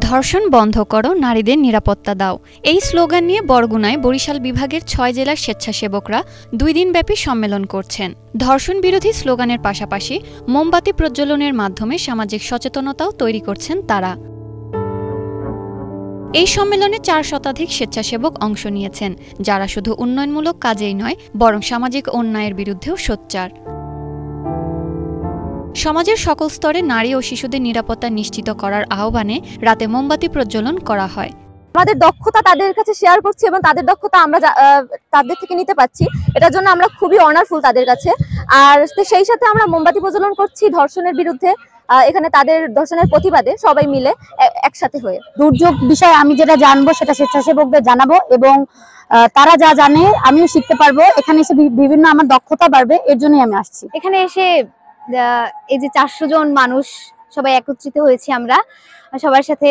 ধর্ষণ বন্ধ করো, নারীদের নিরাপত্তা দাও। এই স্লোগান নিয়ে বরগুনায় বরিশাল বিভাগের ৬ জেলার স্বেচ্ছাসেবকরা ২ দিনব্যাপী সম্মেলন করছেন। ধর্ষণ বিরোধী স্লোগানের পাশাপাশি মোমবাতি প্রজ্বলনের মাধ্যমে সামাজিক সচেতনতাও তৈরি করছেন তারা। এই সম্মেলনে ৪ শতাধিক স্বেচ্ছাসেবক অংশ নিয়েছেন, যারা শুধু উন্নয়নমূলক কাজেই নয়, বরং সামাজিক অন্যায়ের বিরুদ্ধেও সোচ্চার। সমাজের সকল স্তরে নারী ও শিশুদের নিরাপত্তা নিশ্চিত করার আহ্বানে রাতে মোমবাতি প্রজ্বলন করা হয়। আমাদের দক্ষতা তাদের কাছে শেয়ার করছি এবং তাদের দক্ষতা আমরা তাদের থেকে নিতে পাচ্ছি, এটার জন্য আমরা খুবই অনারফুল তাদের কাছে। আর সেই সাথে আমরা মোমবাতি প্রজ্বলন করছি ধর্ষণের বিরুদ্ধে, এখানে তাদের ধর্ষণের প্রতিবাদে সবাই মিলে একসাথে হয়ে। দুর্যোগ বিষয়ে আমি যেটা জানবো সেটা স্বেচ্ছাসেবকদের জানাবো এবং তারা যা জানে আমিও শিখতে পারবো। এখানে এসে বিভিন্ন আমার দক্ষতা বাড়বে, এর জন্যই আমি আসছি। এখানে এসে এই যে ৪০০ জন মানুষ সবাই একত্রিত হয়েছি, আমরা সবার সাথে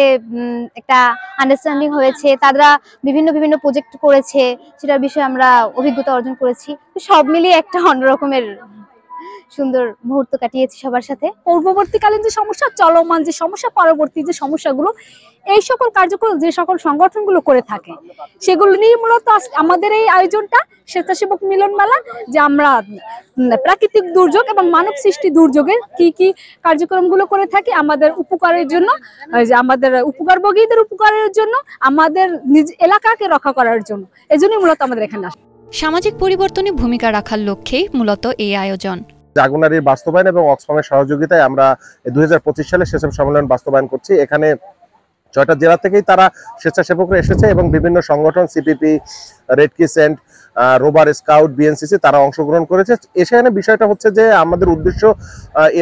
একটা আন্ডারস্ট্যান্ডিং হয়েছে। তারা বিভিন্ন প্রজেক্ট করেছে, সেটার বিষয়ে আমরা অভিজ্ঞতা অর্জন করেছি। সব মিলিয়ে একটা অন্যরকমের সুন্দর মুহূর্ত কাটিয়েছি সবার সাথে। পূর্ববর্তীকালীন যে সমস্যা, চলমান যে সমস্যা, পরবর্তী যে সমস্যাগুলো, এই সকল কার্যক্রম যে সকল সংগঠনগুলো করে থাকে সেগুলো নিয়ে মূলত আমাদের এই আয়োজনটা স্বেচ্ছাসেবক মিলন মেলা, যে আমরা প্রাকৃতিক দুর্যোগ এবং মানব সৃষ্টি দুর্যোগের কি কার্যক্রমগুলো করে থাকি আমাদের উপকারের জন্য, যে আমাদের উপকারভোগীদের উপকারের জন্য, আমাদের নিজ এলাকাকে রক্ষা করার জন্য। এজন্যই মূলত আমাদের এখানে আসা। সামাজিক পরিবর্তনে ভূমিকা রাখার লক্ষ্যেই মূলত এই আয়োজন। জাগরণের বাস্তবায়ন এবং অক্সফামের সহযোগিতায় আমরা ২০২৫ সালে স্বেচ্ছাসেবক সম্মেলন বাস্তবায়ন করছি। এখানে ৬টা জেলা থেকেই তারা স্বেচ্ছাসেবকরা এসেছে এবং বিভিন্ন সংগঠন, CPP, red crescent, rover scout, BNCC তারা অংশগ্রহণ করেছে। এখানে বিষয়টা হচ্ছে যে আমাদের উদ্দেশ্য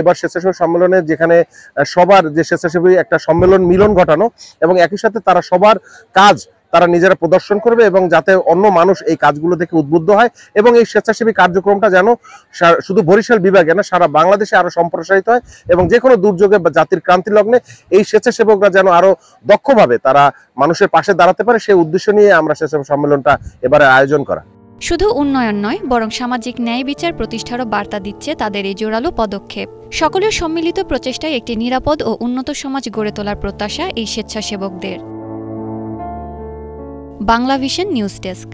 এবার স্বেচ্ছাসেবক সম্মেলনে যেখানে সবার যে স্বেচ্ছাসেবী একটা সম্মেলন মিলন ঘটানো এবং একই সাথে তারা সবার কাজ তারা নিজেরা প্রদর্শন করবে এবং যাতে অন্য মানুষ এই কাজগুলো থেকে উদ্বুদ্ধ হয় এবং এই স্বেচ্ছাসেবী কার্যক্রমটা যেন শুধু বরিশাল বিভাগে না, সারা বাংলাদেশে আরো সম্প্রসারিত হয় এবং যে কোনো দুর্যোগে বা জাতির ক্রান্তি লগ্নে এই স্বেচ্ছাসেবকরা যেন আরো দক্ষভাবে তারা মানুষের পাশে দাঁড়াতে পারে, সেই উদ্দেশ্য নিয়ে আমরা স্বেচ্ছাসেবক সম্মেলনটা এবারে আয়োজন করা। শুধু উন্নয়ন নয়, বরং সামাজিক ন্যায় বিচার প্রতিষ্ঠারও বার্তা দিচ্ছে তাদের এই জোরালো পদক্ষেপ। সকলের সম্মিলিত প্রচেষ্টায় একটি নিরাপদ ও উন্নত সমাজ গড়ে তোলার প্রত্যাশা এই স্বেচ্ছাসেবকদের। Bangla vision news desk.